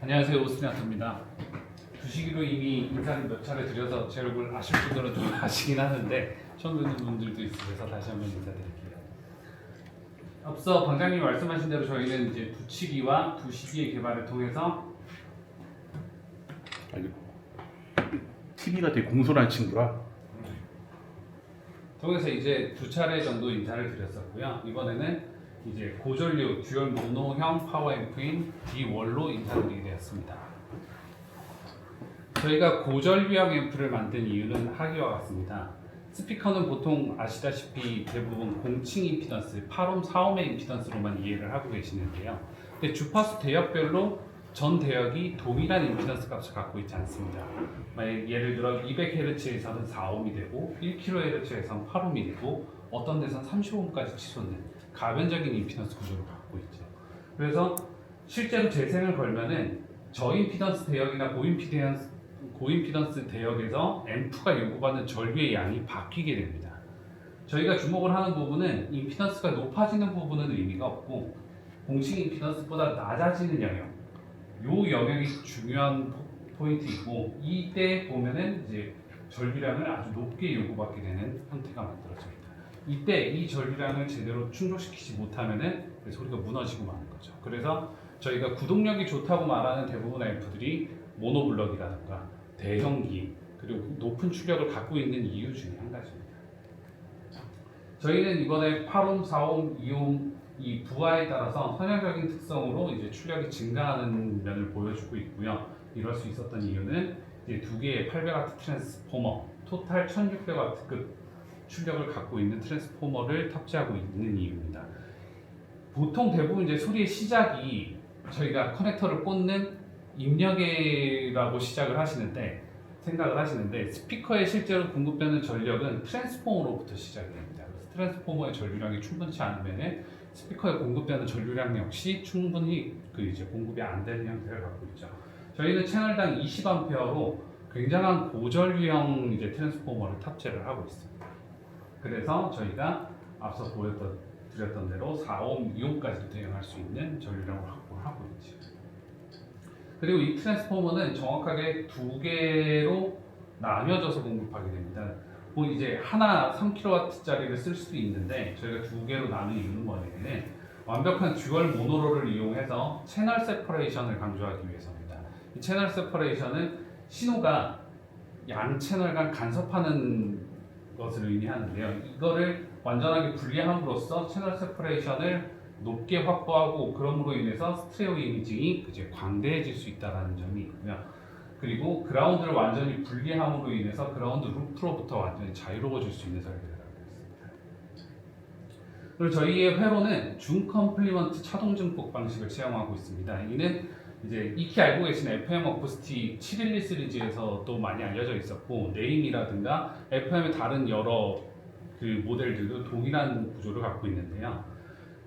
안녕하세요, 오스트리아입니다. 주시기로 이미 인사를 몇 차례 드려서 제 얼굴 아실 분들은 좀 아시긴 하는데 처음 뵙는 분들도 있어서 다시 한번 인사드릴게요. 앞서 방장님이 말씀하신 대로 저희는 이제 붙이기와 부시기의 개발을 통해서 TV가 되게 공손한 친구라. 이제 두 차례 정도 인사를 드렸었고요. 이번에는 이제 고전류 듀얼 모노형 파워 앰프인 D1로 인사드리게 되었습니다. 저희가 고전류형 앰프를 만든 이유는 하기와 같습니다. 스피커는 보통 아시다시피 대부분 공칭 임피던스, 8옴, 4옴의 임피던스로만 이해를 하고 계시는데요. 근데 주파수 대역별로 전 대역이 동일한 임피던스 값을 갖고 있지 않습니다. 만약 예를 들어 200Hz에서는 4옴이 되고 1kHz에서는 8옴이 되고 어떤 데서는 30옴까지 치솟는 가변적인 임피던스 구조를 갖고 있죠. 그래서 실제로 재생을 걸면은 저임피던스 대역이나 고임피던스 대역에서 앰프가 요구받는 전류의 양이 바뀌게 됩니다. 저희가 주목을 하는 부분은 임피던스가 높아지는 부분은 의미가 없고 공식 임피던스보다 낮아지는 영역, 요 영역이 중요한 포인트이고 이때 보면은 이제 전류량을 아주 높게 요구받게 되는 형태가 만들어집니다. 이때 이 전류량을 제대로 충족시키지 못하면은 소리가 무너지고 마는 거죠. 그래서 저희가 구동력이 좋다고 말하는 대부분의 앰프들이 모노블럭이라든가 대형기 그리고 높은 출력을 갖고 있는 이유 중에 한 가지입니다. 저희는 이번에 8옴, 4옴, 2옴 이 부하에 따라서 선형적인 특성으로 이제 출력이 증가하는 면을 보여주고 있고요. 이럴 수 있었던 이유는 이제 두 개의 800W 트랜스포머, 토탈 1600W급 출력을 갖고 있는 트랜스포머를 탑재하고 있는 이유입니다. 보통 대부분 이제 소리의 시작이 저희가 커넥터를 꽂는 입력이라고 생각을 하시는데 스피커에 실제로 공급되는 전력은 트랜스포머로부터 시작이 됩니다. 그래서 트랜스포머의 전류량이 충분치 않으면 스피커에 공급되는 전류량 역시 충분히 이제 공급이 안 되는 형태를 갖고 있죠. 저희는 채널당 20A로 굉장한 고전류형 이제 트랜스포머를 탑재를 하고 있습니다. 그래서 저희가 앞서 드렸던 대로 4옴, 2옴까지도 대응할 수 있는 전류량을 확보하고 있죠. 그리고 이 트랜스포머는 정확하게 두 개로 나뉘어져서 공급하게 됩니다. 뭐 이제 하나 3kW짜리를 쓸 수도 있는데 저희가 두 개로 나눈 이유는 뭐냐면 완벽한 듀얼 모노로를 이용해서 채널 세퍼레이션을 강조하기 위해서입니다. 이 채널 세퍼레이션은 신호가 양 채널 간 간섭하는 것을 의미하는데요. 이거를 완전하게 분리함으로써 채널 세퍼레이션을 높게 확보하고 그럼으로 인해서 스테레오 이미징이 이제 광대해질 수 있다는 점이 있고요. 그리고 그라운드를 완전히 분리함으로 인해서 그라운드 루프로부터 완전히 자유로워질 수 있는 설계를 하고 있습니다. 그리고 저희의 회로는 중컴플리먼트 차동 증폭 방식을 사용하고 있습니다. 이는 이제 익히 알고 계신 FM 어쿠스틱 712 시리즈에서도 많이 알려져 있었고 네임이라든가 FM의 다른 여러 모델들도 동일한 구조를 갖고 있는데요.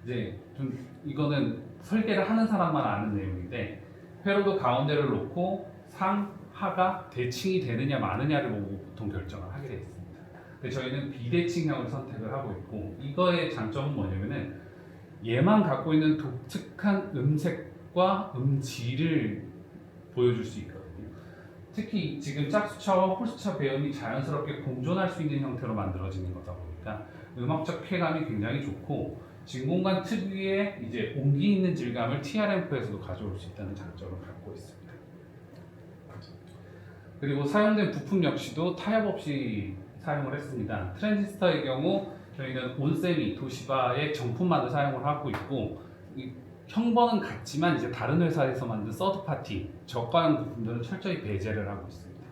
이제 좀 이거는 설계를 하는 사람만 아는 내용인데 회로도 가운데를 놓고 상, 하가 대칭이 되느냐 마느냐를 보고 보통 결정을 하게 되어 있습니다. 근데 저희는 비대칭형을 선택을 하고 있고 이거의 장점은 뭐냐면은 얘만 갖고 있는 독특한 음색과 음질을 보여줄 수 있거든요. 특히 지금 짝수차와 홀수차 배음이 자연스럽게 공존할 수 있는 형태로 만들어지는 거다 보니까 음악적 쾌감이 굉장히 좋고 진공관 특유의 이제 온기 있는 질감을 TR앰프에서도 가져올 수 있다는 장점을 갖고 있습니다. 그리고 사용된 부품 역시도 타협 없이 사용을 했습니다. 트랜지스터의 경우 저희는 온세미, 도시바의 정품만을 사용을 하고 있고 형번은 같지만 이제 다른 회사에서 만든 서드파티 저가형 부품들은 철저히 배제를 하고 있습니다.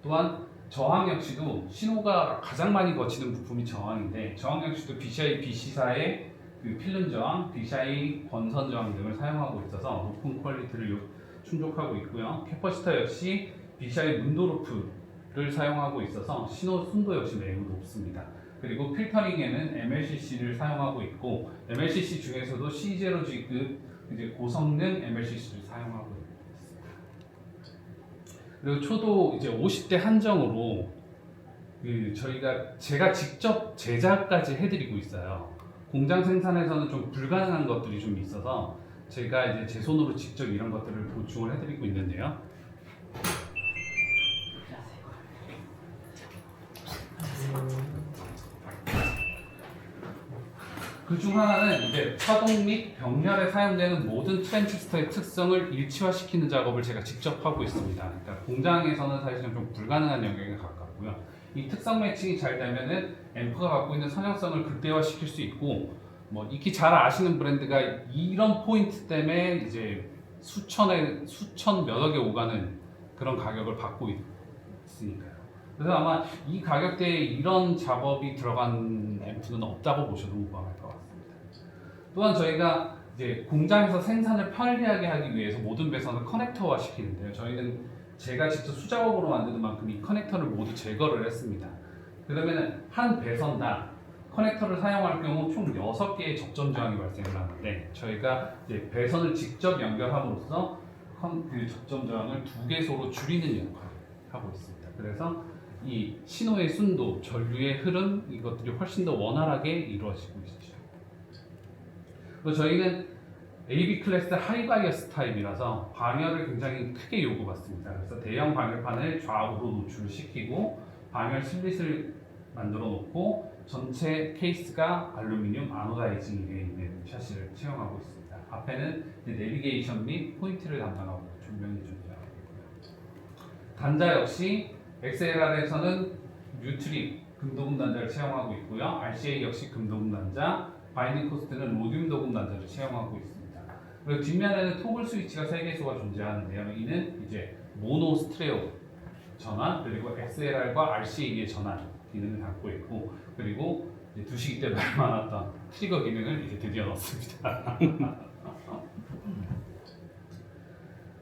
또한 저항 역시도 신호가 가장 많이 거치는 부품이 저항인데 저항 역시도 BCI BC사의 필름 저항, BCI 권선 저항 등을 사용하고 있어서 높은 퀄리티를 충족하고 있고요. 캐퍼시터 역시 BCI 문도루프를 사용하고 있어서 신호 순도 역시 매우 높습니다. 그리고 필터링에는 MLCC를 사용하고 있고 MLCC 중에서도 C0G급 이제 고성능 MLCC를 사용하고 있습니다. 그리고 초도 이제 50대 한정으로 제가 직접 제작까지 해드리고 있어요. 공장 생산에서는 좀 불가능한 것들이 좀 있어서 제가 이제 제 손으로 직접 이런 것들을 보충을 해드리고 있는데요. 그 중 하나는 이제 파동 및 병렬에 사용되는 모든 트랜지스터의 특성을 일치화시키는 작업을 제가 직접 하고 있습니다. 그러니까 공장에서는 사실은 좀 불가능한 영역에 가깝고요. 이 특성 매칭이 잘 되면은 앰프가 갖고 있는 선형성을 극대화시킬 수 있고, 뭐 익히 잘 아시는 브랜드가 이런 포인트 때문에 이제 수천 몇억에 오가는 그런 가격을 받고 있으니까요. 그래서 아마 이 가격대에 이런 작업이 들어간 앰프는 없다고 보셔도 무방할 것 같습니다. 또한 저희가 이제 공장에서 생산을 편리하게 하기 위해서 모든 배선을 커넥터화 시키는데요. 저희는 제가 직접 수작업으로 만드는 만큼 이 커넥터를 모두 제거를 했습니다. 그러면 한 배선당 커넥터를 사용할 경우 총 6개의 접점 저항이 발생을 하는데, 저희가 이제 배선을 직접 연결함으로써 그 접점 저항을 2개소로 줄이는 역할을 하고 있습니다. 그래서 이 신호의 순도, 전류의 흐름, 이것들이 훨씬 더 원활하게 이루어지고 있죠. 그리고 저희는 AB 클래스 하이바이어스 타입이라서 방열을 굉장히 크게 요구받습니다. 그래서 대형 방열판을 좌우로 노출시키고 방열 슬릿을 만들어 놓고 전체 케이스가 알루미늄 아노다이징이 되어 있는 샤시를 채용하고 있습니다. 앞에는 내비게이션 및 포인트를 담당하고 조명이 존재하고 있고요. 단자 역시 XLR에서는 뉴트릭 금도금 단자를 채용하고 있고요. RCA 역시 금도금 단자, 바이닝 코스트는 로듐 도금 단자를 채용하고 있습니다. 그리고 뒷면에는 토글 스위치가 3개소가 존재하는데요. 이는 이제 모노 스트레오 전환, 그리고 XLR과 RCA의 전환 기능을 갖고 있고, 그리고 이제 두시기 때 말 많았던 트리거 기능을 이제 드디어 넣었습니다.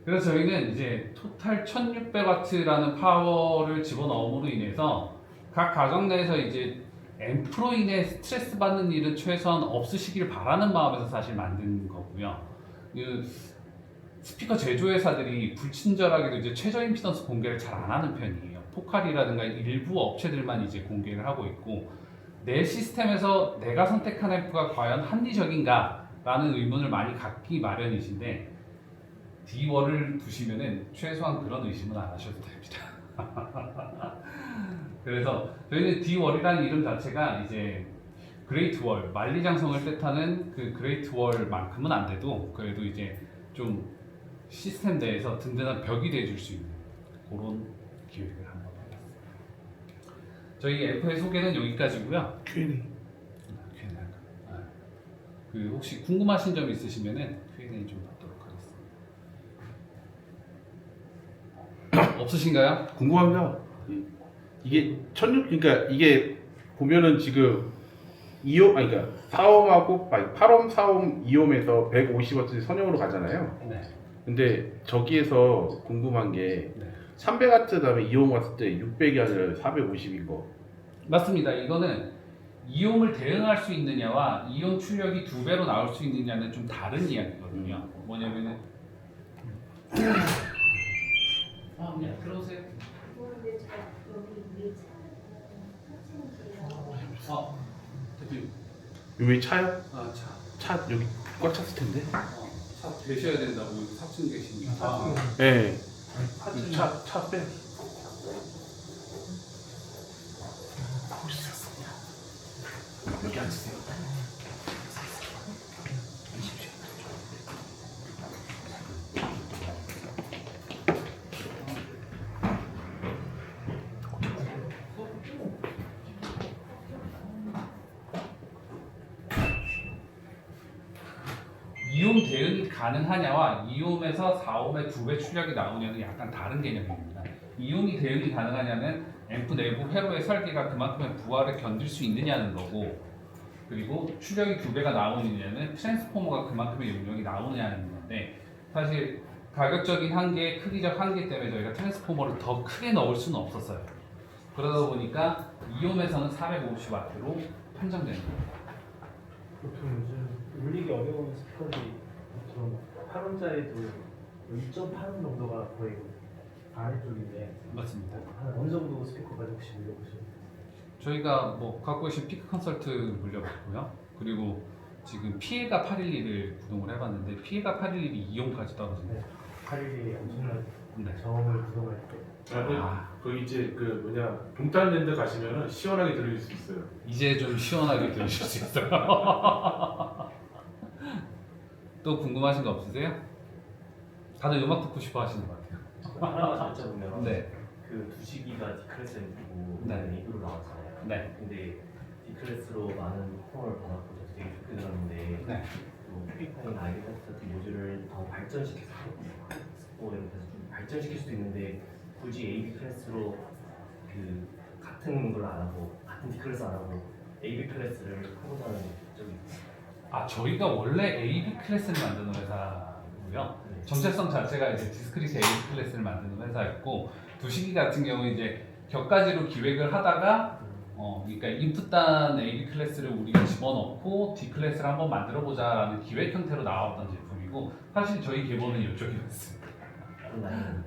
그래서 저희는 이제 토탈 1600W라는 파워를 집어넣음으로 인해서 각 가정 내에서 이제 앰프로 인해 스트레스 받는 일은 최소한 없으시길 바라는 마음에서 사실 만든 거고요. 그 스피커 제조회사들이 불친절하게도 이제 최저 임피던스 공개를 잘 안 하는 편이에요. 포칼이라든가 일부 업체들만 이제 공개를 하고 있고, 내 시스템에서 내가 선택한 앰프가 과연 합리적인가? 라는 의문을 많이 갖기 마련이신데, D1을 두시면은 최소한 그런 의심은 안 하셔도 됩니다. 그래서 저희는 D1이라는 이름 자체가 이제 그레이트 월, 만리장성을 뜻하는 그 그레이트 월만큼은 안 돼도 그래도 이제 좀 시스템 내에서 든든한 벽이 돼줄 수 있는 그런 기획을 한번 해봤습니다. 저희 앰프의 소개는 여기까지고요. Q&A. 그 혹시 궁금하신 점 있으시면은 Q&A 좀 받도록 하겠습니다. 없으신가요? 궁금합니다. 이게 16, 그러니까 이게 보면은 지금 2옴, 아니 그러니까 4옴하고 8옴, 4옴, 2옴에서 150W 선형으로 가잖아요. 네. 근데 저기에서 궁금한 게 네. 300W 다음에 2옴 갔을 때 600이 아니라 450인 거. 맞습니다. 이거는 이옴을 대응할 수 있느냐와 이온 출력이 2배로 나올 수 있느냐는 좀 다른 이야기거든요. 뭐냐면은 그냥 들어오세요. 대표님. 여기 차요? 차. 차 여기 꽉 찼을 텐데. 차 되셔야 된다고 여기 사층 계시니까. 네. 사층. 차 빼. 여기 앉으세요. 이옴 대응이 가능하냐와 이옴에서 4옴의 2배 출력이 나오냐는 약간 다른 개념입니다. 이옴이 대응이 가능하냐면 앰프 내부 회로의 설계가 그만큼의 부하를 견딜 수 있느냐는 거고, 그리고 출력이 2배가 나오느냐는 트랜스포머가 그만큼의 용량이 나오느냐는 건데, 사실 가격적인 한계, 크기적 한계 때문에 저희가 트랜스포머를 더 크게 넣을 수는 없었어요. 그러다 보니까 이옴에서는 450W로 판정되는 거예요. 보통 요즘 울리기 어려운 스피커들이 보통 8원짜리도 2.8원 정도가 거의 아래쪽인데 맞습니다. 한 어느 정도 스피커까지 혹시 물려보시나요? 저희가 뭐 갖고 계신 피크 컨설트 물려봤고요. 그리고 지금 피해가 812를 구동을 해봤는데 피해가 812 2홈까지 떨어집니다. 네. 8일이 엄청난 네. 저음을 구동할 때. 거기 이제 그 뭐냐 동탄랜드 가시면은 시원하게 들릴 수 있어요. 이제 좀 시원하게 들으실 수 있어요. 또 궁금하신 거 없으세요? 다들 음악 듣고 싶어 하시는 것 같아요. 하나만 더 여쭤보면 네. 그 두시기가 D클래스고 네. A로 나왔잖아요. 네. 근데 D클래스로 많은 콩을 받았고 저도 되게 좋게 들었는데 네. 또 프리파인 아이덴티티 같은 모듈을 더 발전시켜서 뭐 이런 데서 좀 발전시킬 수도 있는데 굳이 AB 클래스로 그 같은 걸 안 하고 같은 D 클래스 안 하고 AB 클래스를 하고자 하는 적이 있어요. 아 저희가 원래 AB 클래스를 만드는 회사고요. 네. 정체성 자체가 이제 디스크리트 AB 클래스를 만드는 회사였고 두시기 같은 경우 이제 격가지로 기획을 하다가 그러니까 인풋단 AB 클래스를 우리가 집어넣고 D 클래스를 한번 만들어보자라는 기획 형태로 나왔던 제품이고 사실 저희 계보는 이쪽이었습니다.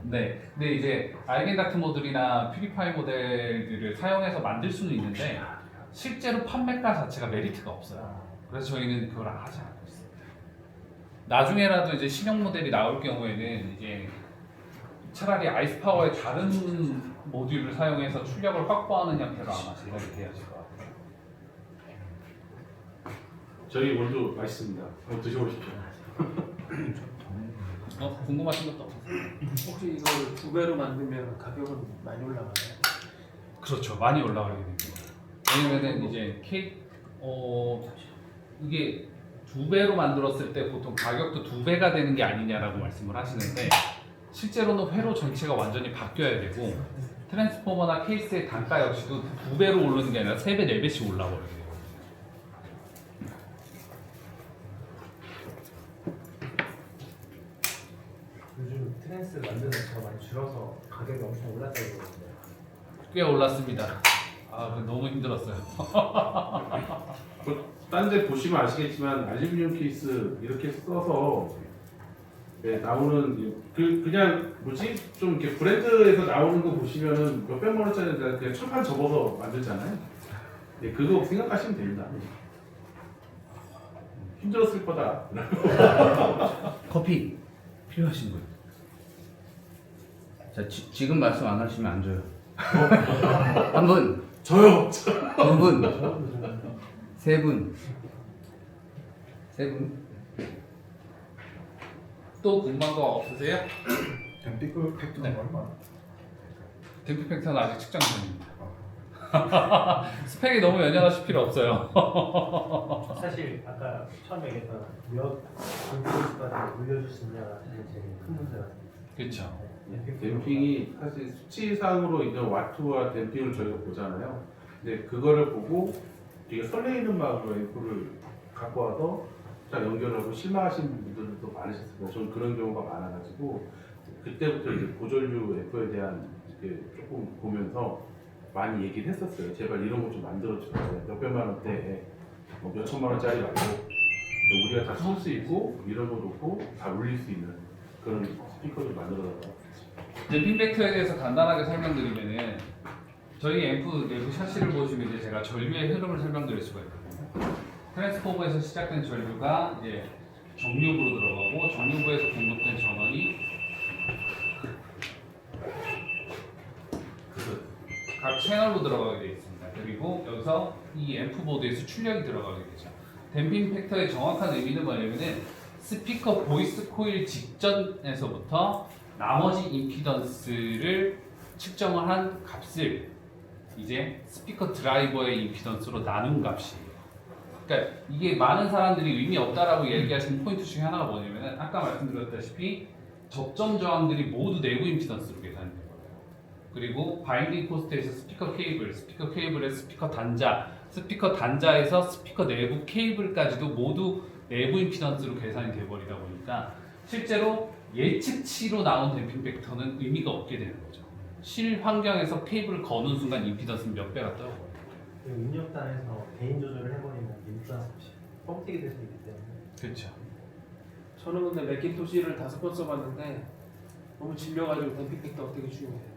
네, 근데 이제 아이겐다트 모듈이나 퓨리파이 모델들을 사용해서 만들 수는 있는데 실제로 판매가 자체가 메리트가 없어요. 그래서 저희는 그걸 하지 않고 있습니다. 나중에라도 이제 신형 모델이 나올 경우에는 이제 차라리 아이스파워의 다른 모듈을 사용해서 출력을 확보하는 형태로 아마 제작이 되어질 것 같아요. 저희 원두 맛있습니다. 한번 드셔보십시오. 궁금하신 것도 없으세요? 혹시 이걸 2배로 만들면 가격은 많이 올라가나요? 그렇죠, 많이 올라가게 됩니다. 왜냐면은 이제 이게 2배로 만들었을 때 보통 가격도 2배가 되는 게 아니냐라고 말씀을 하시는데 실제로는 회로 전체가 완전히 바뀌어야 되고 트랜스포머나 케이스의 단가 역시도 2배로 오르는 게 아니라 3배, 4배씩 올라버려요. 요즘 트랜스 만드는 데가 많이 줄어서 가격이 엄청 올랐다고 그러는데. 꽤 올랐습니다. 너무 힘들었어요. 딴 데 보시면 아시겠지만 알루미늄 케이스 이렇게 써서 네, 나오는 그냥 뭐지 좀 이렇게 브랜드에서 나오는 거 보시면은 몇 백만 원짜리 그냥 철판 접어서 만들잖아요. 네, 그거 생각하시면 됩니다. 힘들었을 거다. 커피 필요하신 분? 자, 지금 말씀 안 하시면 안 줘요. 한 분, 저요. 두 분, 세 분, 세 분. 또 궁금한 거 없으세요? 댐피크 팩트는 네. 얼마? 댐프 팩터는 아직 측정 중입니다. 스펙이 너무 연연하실 필요 없어요. 사실 아까 처음에 얘기했던 몇 댐피크까지 올려줄 수 있냐가 사실 제일 큰 문제 같습니다. 그렇죠. 댐핑이 사실 수치상으로 이제 와트와 댐핑을 저희가 보잖아요. 근데 그거를 보고 되게 설레이는 마음으로 앰프를 갖고 와서 자 연결하고 실망하신 분들도 많으셨습니다. 저는 그런 경우가 많아가지고 그때부터 이제 고전류 앰프에 대한 이렇게 조금 보면서 많이 얘기를 했었어요. 제발 이런 거 좀 만들어주세요. 몇백만 원대, 몇 천만 원짜리 말고 우리가 다 쓸 수 있고 이런 거 놓고 다 울릴 수 있는 그런 스피커 좀 만들어달라. 댐핑 팩터에 대해서 간단하게 설명드리면은 저희 앰프 내부 샤시를 보시면 이제 제가 전류의 흐름을 설명드릴 수가 있거든요. 트랜스포머에서 시작된 전류가 이제 정류부로 들어가고 정류부에서 공급된 전원이 각 채널로 들어가게 되어 있습니다. 그리고 여기서 이 앰프 보드에서 출력이 들어가게 되죠. 댐핑 팩터의 정확한 의미는 뭐냐면은 스피커 보이스 코일 직전에서부터 나머지 임피던스를 측정을 한 값을 이제 스피커 드라이버의 임피던스로 나눈 값이에요. 그러니까 이게 많은 사람들이 의미 없다라고 얘기하시는 포인트 중에 하나가 뭐냐면은 아까 말씀드렸다시피 접점 저항들이 모두 내부 임피던스로 계산이 돼요. 그리고 바인딩 코스트에서 스피커 케이블에 스피커 단자에서 스피커 내부 케이블까지도 모두 내부 임피던스로 계산이 돼버리다 보니까 실제로 예측치로 나온 댐핑 팩터는 의미가 없게 되는 거죠. 실 환경에서 케이블을 거는 순간 임피던스는 몇 배가 떠요. 그리고 입력단에서 개인 조절을 해버리면 임플란트 없이 뻥튀기 될 수 있기 때문에. 그렇죠. 저는 근데 맥킨토시를 5번 써봤는데 너무 질려가지고 댐핑 팩터가 되게 중요해요.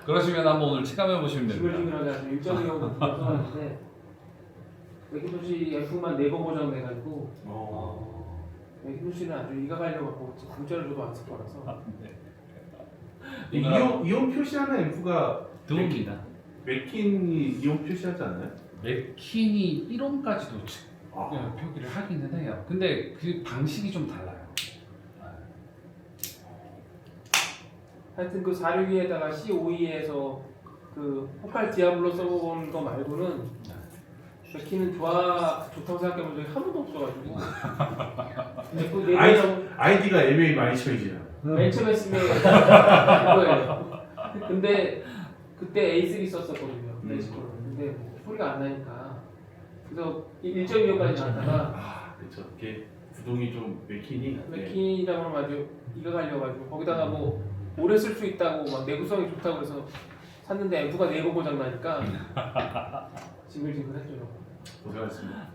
그러시면 한번 오늘 체감해 보시면 됩니다. 지글지글하게 아주 일정의 경우도 써봤는데 맥킨토시 F만 4번 고장내가지고 어. 맥킨토시는 아주 이가 갈려갖고 문자를 줘도 안 쓸 거라서 이온 표시하는 앰프가 드옵니다. 맥킨이 이온 표시하지 않나요? 맥킨이 1홈까지도 아. 표기를 하기는 해요. 근데 그 방식이 좀 달라요. 하여튼 그 462에다가 C52에서 그 포칼 디아블로 써본 거 말고는 맥키는 좋다고 생각해본 적이 한 번도 없어가지고 근데 그 내부에서 아이디가 애매히 많이 쳐이지나. 맨 처음에 쓰면 그거예요. 근데 그때 A3 썼었거든요. 베이스코를. 근데 뭐 소리가 안 나니까 그래서 1.25까지 나왔다가 아, 그렇죠. 이게 구동이 좀 맥힌이. 맥킨이라고 하면 아주 이가 갈려가지고 거기다가 뭐 오래 쓸 수 있다고 막 내구성이 좋다고 해서 샀는데 앰프가 4번 고장 나니까 징글징글했죠. 고생하셨습니다.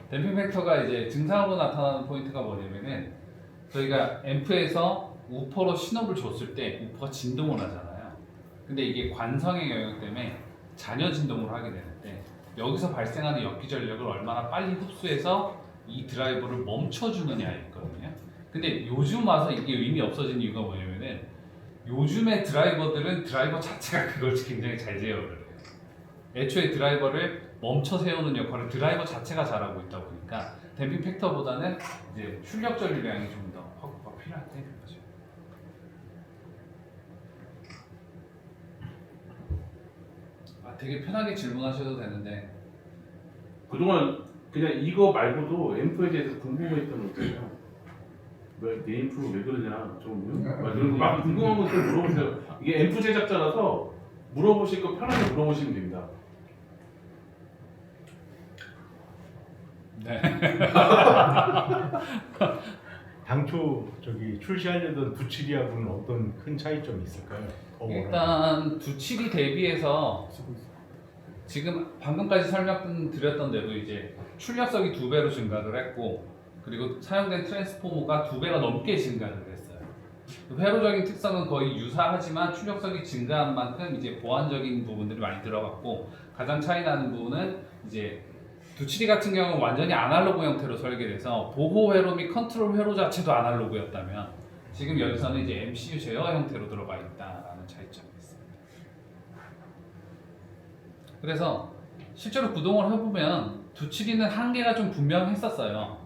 댐핑 팩터가 이제 증상으로 나타나는 포인트가 뭐냐면은 저희가 앰프에서 우퍼로 신호를 줬을 때 우퍼가 진동을 하잖아요. 근데 이게 관성의 영역 때문에 잔여 진동을 하게 되는데 여기서 발생하는 역기 전력을 얼마나 빨리 흡수해서 이 드라이버를 멈춰주느냐에 있거든요. 근데 요즘 와서 이게 의미 없어진 이유가 뭐냐면은 요즘의 드라이버들은 드라이버 자체가 그걸 굉장히 잘 제어를 해요. 애초에 드라이버를 멈춰 세우는 역할을 드라이버 자체가 잘하고 있다 보니까 댐핑 팩터보다는 이제 출력 전류량이 좀 더 확보가 필요하다 이거죠. 되게 편하게 질문하셔도 되는데 그동안 그냥 이거 말고도 앰프에 대해서 궁금했던 거 있잖아요. 내 앰프가 왜 그러냐 좀 막 이런 막 궁금한 것들 물어보세요. 이게 앰프 제작자라서 물어보실 거 편하게 물어보시면 됩니다. 네. 당초 저기 출시하려던 97하고는 어떤 큰 차이점이 있을까요? 일단 97이 대비해서 지금 방금까지 설명드렸던 대로 이제 출력석이 2배로 증가를 했고 그리고 사용된 트랜스포머가 2배가 넘게 증가를 했어요. 회로적인 특성은 거의 유사하지만 출력석이 증가한 만큼 이제 보완적인 부분들이 많이 들어갔고 가장 차이 나는 부분은 이제 97 같은 경우는 완전히 아날로그 형태로 설계돼서 보호 회로 및 컨트롤 회로 자체도 아날로그였다면 지금 여기서는 이제 MCU 제어 형태로 들어가 있다라는 차이점이 있습니다. 그래서 실제로 구동을 해보면 97는 한계가 좀 분명했었어요.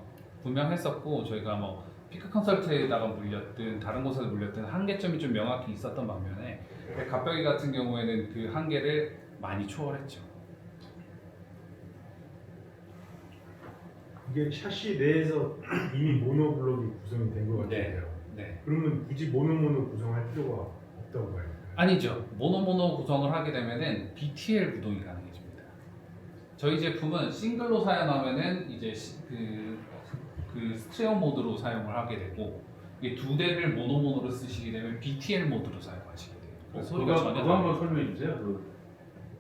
분명했었고 저희가 뭐 피크 컨설트에다가 물렸든 다른 곳에서 물렸든 한계점이 좀 명확히 있었던 반면에 갑벽이 같은 경우에는 그 한계를 많이 초월했죠. 이게 샤시 내에서 이미 모노블록이 구성이 된 것 같은데요. 네. 그러면 굳이 모노 구성할 필요가 없다고 봐요. 아니죠. 모노 구성을 하게 되면은 BTL 구동이 가능해집니다. 저희 제품은 싱글로 사용하면은 이제 그 스테레오 모드로 사용을 하게 되고 이게 2대를 모노로 쓰시게 되면 BTL 모드로 사용하시게 돼요. 그래서 소리가 전혀 그거 한번 설명해 주세요. 그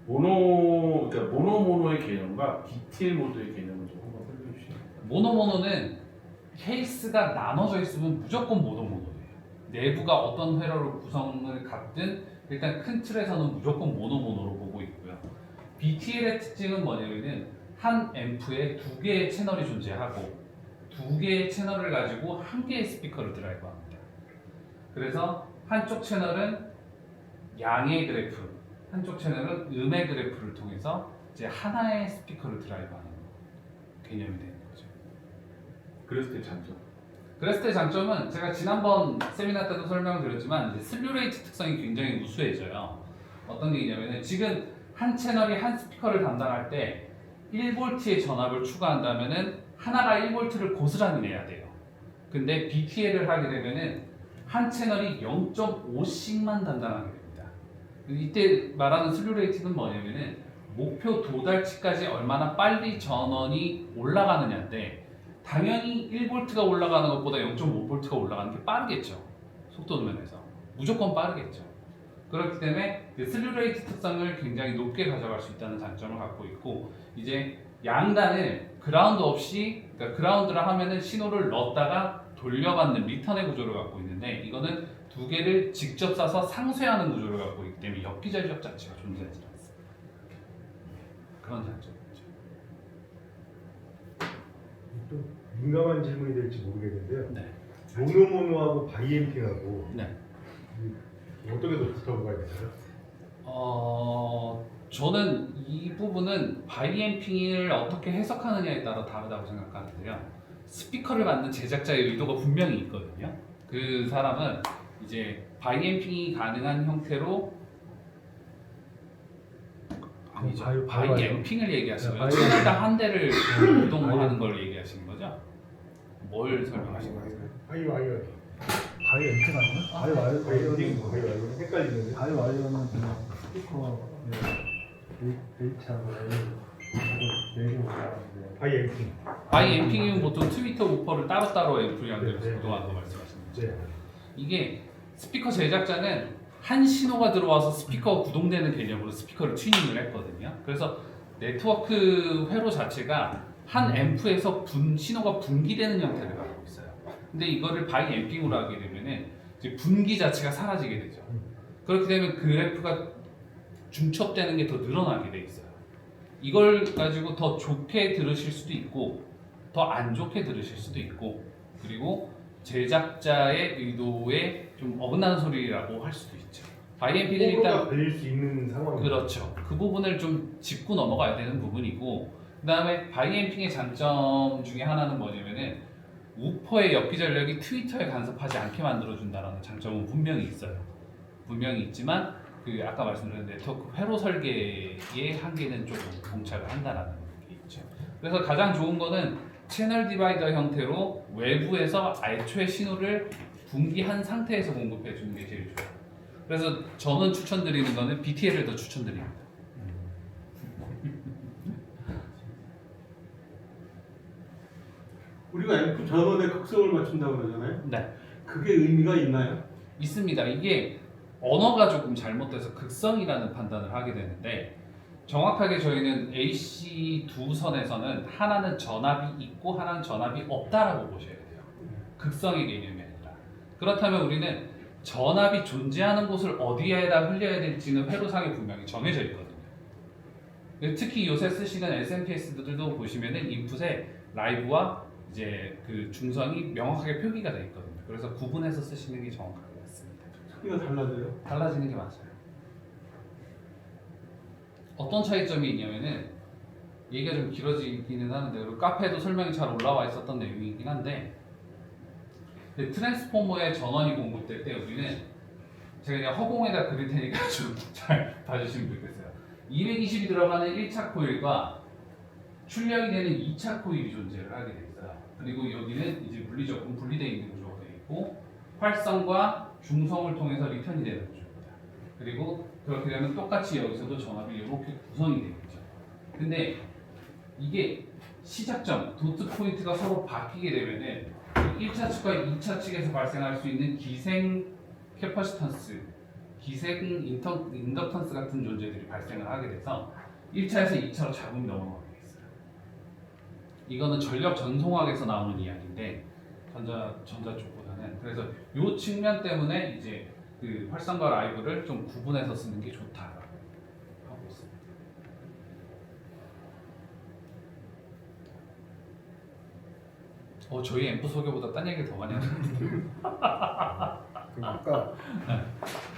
그러니까 모노의 개념과 BTL 모드의 개념을 좀 한번 설명해 주시죠. 모노는 케이스가 나눠져 있으면 무조건 모노예요. 내부가 어떤 회로를 구성을 갖든 일단 큰 틀에서는 무조건 모노로 보고 있고요. BTL의 특징은 뭐냐면은 한 앰프에 2개의 채널이 존재하고 2개의 채널을 가지고 1개의 스피커를 드라이브합니다. 그래서 한쪽 채널은 양의 그래프, 한쪽 채널은 음의 그래프를 통해서 이제 하나의 스피커를 드라이브하는 개념이 되는 거죠. 그랬을 때 장점. 그랬을 때 장점은 제가 지난번 세미나 때도 설명을 드렸지만 이제 슬류 레이트 특성이 굉장히 우수해져요. 어떤 게 있냐면은 지금 한 채널이 한 스피커를 담당할 때 1V의 전압을 추가한다면은 하나가 1V를 고스란히 내야 돼요. 근데 BTL을 하게 되면은 한 채널이 0.5씩만 담당하게 됩니다. 이때 말하는 슬류 레이트는 뭐냐면은 목표 도달치까지 얼마나 빨리 전원이 올라가느냐인데 당연히 1V가 올라가는 것보다 0.5V가 올라가는 게 빠르겠죠. 속도 면에서 무조건 빠르겠죠. 그렇기 때문에 슬류 레이트 특성을 굉장히 높게 가져갈 수 있다는 장점을 갖고 있고 이제 양단을 그라운드 없이 그러니까 그라운드를 하면은 신호를 넣었다가 돌려받는 리턴의 구조를 갖고 있는데 이거는 2개를 직접 쏴서 상쇄하는 구조를 갖고 있기 때문에 역기 전력 자체가 존재하지 않습니다. 그런 장점이 있죠. 좀 민감한 질문이 될지 모르겠는데요. 네. 모노모노하고 바이앰핑하고 네. 어떻게 더 붙어 봐야 되나요? 저는 이 부분은 바이앰핑을 어떻게 해석하느냐에 따라 다르다고 생각하는데요. 스피커를 만든 제작자의 의도가 분명히 있거든요. 그 사람은 이제 바이앰핑이 가능한 형태로 아니죠. 바이앰핑을 얘기하시는 거예요. 차에다 한 대를 이동하는 걸 얘기하시는 거죠? 뭘 설명하시는 거예요? 바이와이어. 바이앰핑 아니야? 바이와이어 헷갈리는데. 바이와이어는 그냥 스피커 데이터하고 내리고 나가는데 바이앰핑. 바이앰핑이면 보통 트위터 우퍼를 따로따로 앰플 연결해서 네, 네. 구동하는 거 말씀하시는 거죠? 네. 이게 스피커 제작자는 한 신호가 들어와서 스피커가 구동되는 개념으로 스피커를 튜닝을 했거든요. 그래서 네트워크 회로 자체가 한 앰프에서 신호가 분기되는 형태를 갖고 있어요. 근데 이거를 바이앰핑으로 하게 되면은 이제 분기 자체가 사라지게 되죠. 그렇게 되면 그래프가 중첩되는 게 더 늘어나게 돼 있어요. 이걸 가지고 더 좋게 들으실 수도 있고 더 안 좋게 들으실 수도 있고 그리고 제작자의 의도에 좀 어긋나는 소리라고 할 수도 있죠. 바이앰핑은 호불호가 일단 걸릴 수 있는 상황. 그렇죠. 그 부분을 좀 짚고 넘어가야 되는 부분이고 그 다음에 바이앰핑의 장점 중에 하나는 뭐냐면은 우퍼의 역기 전력이 트위터에 간섭하지 않게 만들어준다는 장점은 분명히 있어요. 분명히 있지만 그 아까 말씀드린 네트워크 회로 설계의 한계는 조금 봉착을 한다라는 게 있죠. 그래서 가장 좋은 거는 채널 디바이더 형태로 외부에서 애초에 신호를 분기한 상태에서 공급해 주는 게 제일 좋아요. 그래서 저는 추천드리는 거는 BTL을 더 추천드립니다. 우리가 앰프 전원의 극성을 맞춘다고 그러잖아요. 네. 그게 의미가 있나요? 있습니다. 이게 언어가 조금 잘못돼서 극성이라는 판단을 하게 되는데 정확하게 저희는 AC 두 선에서는 하나는 전압이 있고 하나는 전압이 없다라고 보셔야 돼요. 극성의 개념이 아니라. 그렇다면 우리는 전압이 존재하는 곳을 어디에다 흘려야 될지는 회로상에 분명히 정해져 있거든요. 특히 요새 쓰시는 SMPS들도 보시면은 인풋에 라이브와 이제 그 중성이 명확하게 표기가 되어 있거든요. 그래서 구분해서 쓰시는 게 정확하게 맞습니다. 소리가 달라져요. 달라지는 게 맞아요. 어떤 차이점이 있냐면은 얘기가 좀 길어지기는 하는데 그리고 카페에도 설명이 잘 올라와 있었던 내용이긴 한데 트랜스포머의 전원이 공급될 때 우리는 제가 그냥 허공에다 그릴 테니까 좀 잘 봐주시면 좋겠어요. 220이 들어가는 1차 코일과 출력이 되는 2차 코일이 존재를 하게 돼 있어요. 그리고 여기는 이제 물리적으로 분리되어 있는 구조가 되어 있고 활성과 중성을 통해서 리턴이 되는 구조입니다. 그리고 그렇게 되면 똑같이 여기서도 전압이 이렇게 구성이 되겠죠. 근데 이게 시작점, 도트 포인트가 서로 바뀌게 되면은 1차 측과 2차 측에서 발생할 수 있는 기생 캐퍼시턴스, 기생 인덕턴스 같은 존재들이 발생을 하게 돼서 1차에서 2차로 자금이 넘어가게 있어요. 이거는 전력 전송학에서 나오는 이야기인데 전자 쪽보다는 그래서 이 측면 때문에 이제 그 활성과 라이브를 좀 구분해서 쓰는 게 좋다라고 하고 있습니다. 저희 앰프 소개보다 딴 얘기를 더 많이 하는 아까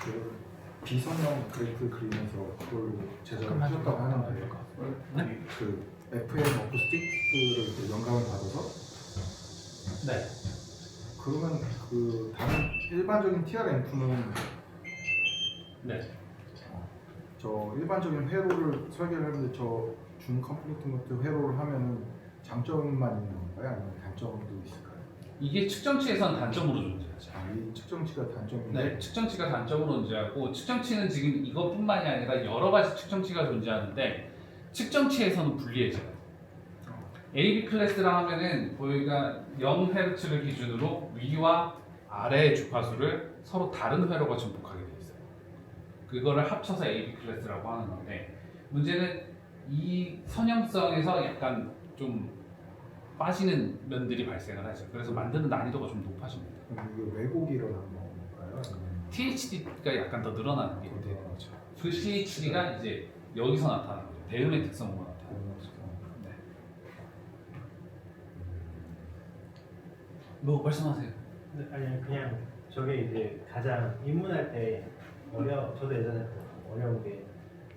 그 비선형 그래프 그리면서 그걸로 제작을 하셨다고 하는데 그 FM 어쿠스틱스를 그 영감을 받아서 네. 그러면 그 다른 일반적인 TR 앰프는 네. 저 일반적인 회로를 설계를 하는데 저 중컴플리트 회로를 하면은 장점만 있는 건가요? 아니면 단점도 있을까요? 이게 측정치에선 단점으로 존재하죠. 이 측정치가 단점인데 네, 측정치가 단점으로 존재하고 측정치는 지금 이것뿐만이 아니라 여러 가지 측정치가 존재하는데 측정치에서는 분리해져요. AB 클래스라 하면은 저희가 0Hz를 기준으로 위와 아래의 주파수를 서로 다른 회로가 전복하게 돼 있어요. 그거를 합쳐서 AB 클래스라고 하는 건데 문제는 이 선형성에서 약간 좀 빠지는 면들이 발생을 하죠. 그래서 만드는 난이도가 좀 높아집니다. 그럼 이게 왜곡이 일어나는 건가요? 아니면 THD가 약간 더 늘어나는 게 되는 거죠. 그 THD가 이제 여기서 나타나는 거죠. 대음의 특성으로 나타나는 거죠. 네. 뭐 말씀하세요. 아니 그냥 저게 이제 가장 입문할 때 저도 예전에 어려운 게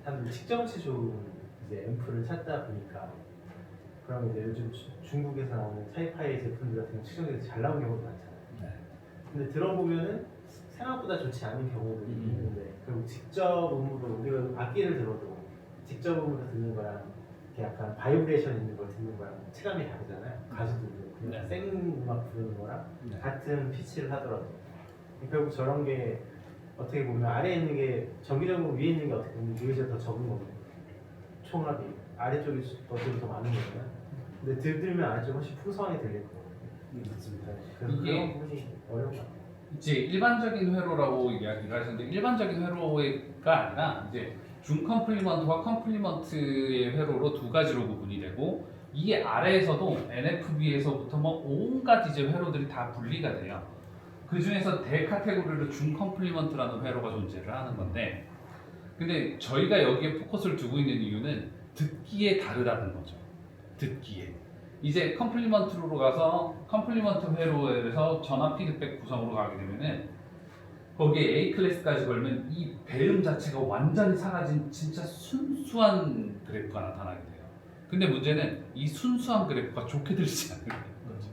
사람들이 측정치 좋은 이제 앰프를 찾다 보니까 그럼 이제 요즘 중국에서 나오는 차이파이 제품들 같은 거 측정해서 잘 나오는 경우도 많잖아요. 네. 근데 들어보면은 생각보다 좋지 않은 경우들이 있는데 그리고 직접 음으로 우리가 악기를 들어도 직접 음으로 듣는 거랑 이렇게 약간 바이브레이션 있는 걸 듣는 거랑 체감이 다르잖아요. 가수들도 그냥 생 음악 부르는 거랑 네. 같은 피치를 하더라도 결국 저런 게 어떻게 보면 아래에 있는 게 정기적으로 위에 있는 게 어떻게 보면 위에서 더 적은 거거든요. 총합이 아래쪽이 더 많은 거잖아요. 근데 들으면 아래쪽이 훨씬 풍성하게 들릴 거거든요. 맞습니다. 그래서 이게 그런 부분이 어려운 것 같아요. 이제 일반적인 회로라고 이야기를 하셨는데 일반적인 회로가 아니라 이제 중컴플리먼트와 컴플리먼트의 회로로 두 가지로 구분이 되고 이 아래에서도 NFB에서부터 뭐 온갖 이제 회로들이 다 분리가 돼요. 그 중에서 대카테고리로 중컴플리먼트라는 회로가 존재를 하는 건데 근데 저희가 여기에 포커스를 두고 있는 이유는 듣기에 다르다는 거죠. 듣기에. 이제 컴플리먼트로 가서 컴플리먼트 회로에서 전압 피드백 구성으로 가게 되면은 거기에 A 클래스까지 걸면 이 배음 자체가 완전히 사라진 진짜 순수한 그래프가 나타나게 돼요. 근데 문제는 이 순수한 그래프가 좋게 들리지 않는 거죠.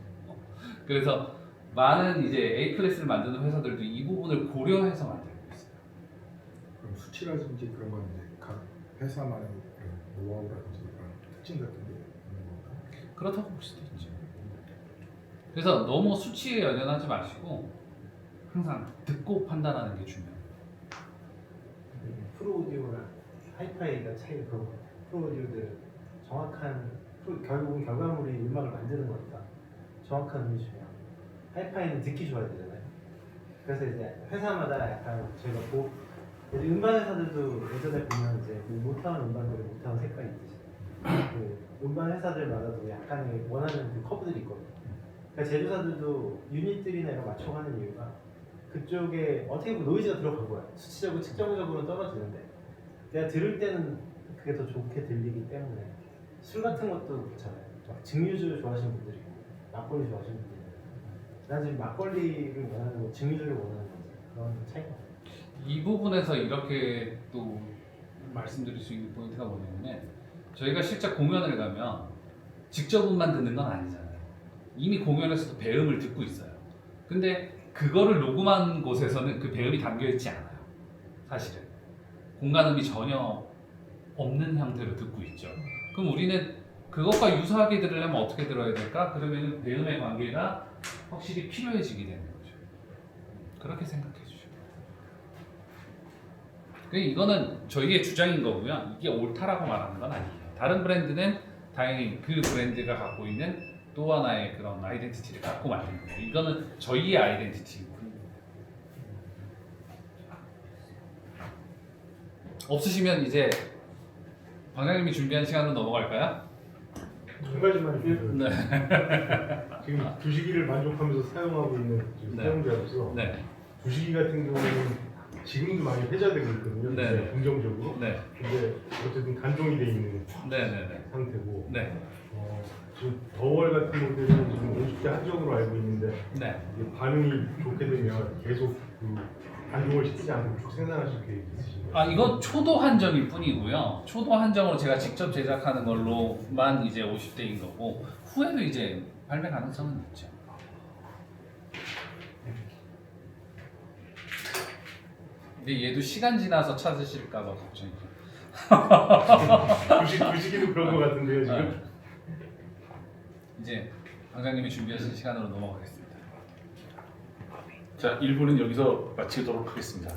그래서 많은 이제 A 클래스를 만드는 회사들도 이 부분을 고려해서 만들고 있어요. 그럼 수치라든지 그런 건 이제 각 회사만의 그런 노하우라든지 그런 특징 같은 게 있는 건가요? 그렇다고 볼 수도 있죠. 그래서 너무 수치에 연연하지 마시고 항상 듣고 판단하는 게 중요해요. 프로오디오랑 하이파이가 차이가 그런 것 같아요. 프로오디오들은 정확한 결국은 결과물이 음악을 만드는 거니까 정확한 음이 중요하고 하이파이는 듣기 좋아야 되잖아요. 그래서 이제 회사마다 약간 저희가 음반 회사들도 예전에 보면 이제 그 모타운 음반들의 모타운 색깔이 있듯이 그 음반 회사들마다도 약간의 원하는 그 커브들이 있거든요. 그러니까 제조사들도 유닛들이나 이런 거 맞춰가는 이유가 그쪽에 어떻게 보면 노이즈가 들어간 거야. 수치적으로 측정적으로는 떨어지는데 내가 들을 때는 그게 더 좋게 들리기 때문에 술 같은 것도 그렇잖아요. 막 증류주 좋아하시는 분들이 있고 막걸리 좋아하시는 분들이 있고 난 지금 막걸리를 원하는 거 증류주를 원하는 거지. 그런 차이가 있어요. 이 부분에서 이렇게 또 말씀드릴 수 있는 포인트가 뭐냐면 저희가 실제 공연을 가면 직접 음만 듣는 건 아니잖아요. 이미 공연에서도 배음을 듣고 있어요. 근데 그거를 녹음한 곳에서는 그 배음이 담겨있지 않아요. 사실은 공간음이 전혀 없는 형태로 듣고 있죠. 그럼 우리는 그것과 유사하게 들으려면 어떻게 들어야 될까? 그러면 배음의 관계가 확실히 필요해지게 되는 거죠. 그렇게 생각해 주시고 이거는 저희의 주장인 거고요. 이게 옳다라고 말하는 건 아니에요. 다른 브랜드는 당연히 그 브랜드가 갖고 있는 또 하나의 그런 아이덴티티를 갖고 만든 거예요. 이거는 저희의 아이덴티티고 없으시면 이제 방장님이 준비한 시간으로 넘어갈까요? 한 가지만 해주세요. 네. 지금 두시기를 만족하면서 사용하고 있는 지금 네. 사용자로서 네. 두시기 같은 경우는 지금도 많이 회자되고 있거든요. 네. 굉장히 긍정적으로. 네. 근데 어쨌든 단종이 돼 있는 네네네. 상태고 네. 지금 더월 같은 모델은 지금 50대 한정으로 알고 있는데 네. 이게 반응이 좋게 되면 계속 그 단종을 시키지 않고 쭉 생산하실 계획이 있으신가요? 아 이건 초도 한정일 뿐이고요. 초도 한정으로 제가 직접 제작하는 걸로만 이제 50대인 거고 후에도 이제 발매 가능성은 있죠. 근데 얘도 시간 지나서 찾으실까봐 걱정이죠. 두시기도 그런 것 같은데요 지금? 이제 방장님이 준비하신 시간으로 넘어가겠습니다. 자, 1부는 여기서 마치도록 하겠습니다.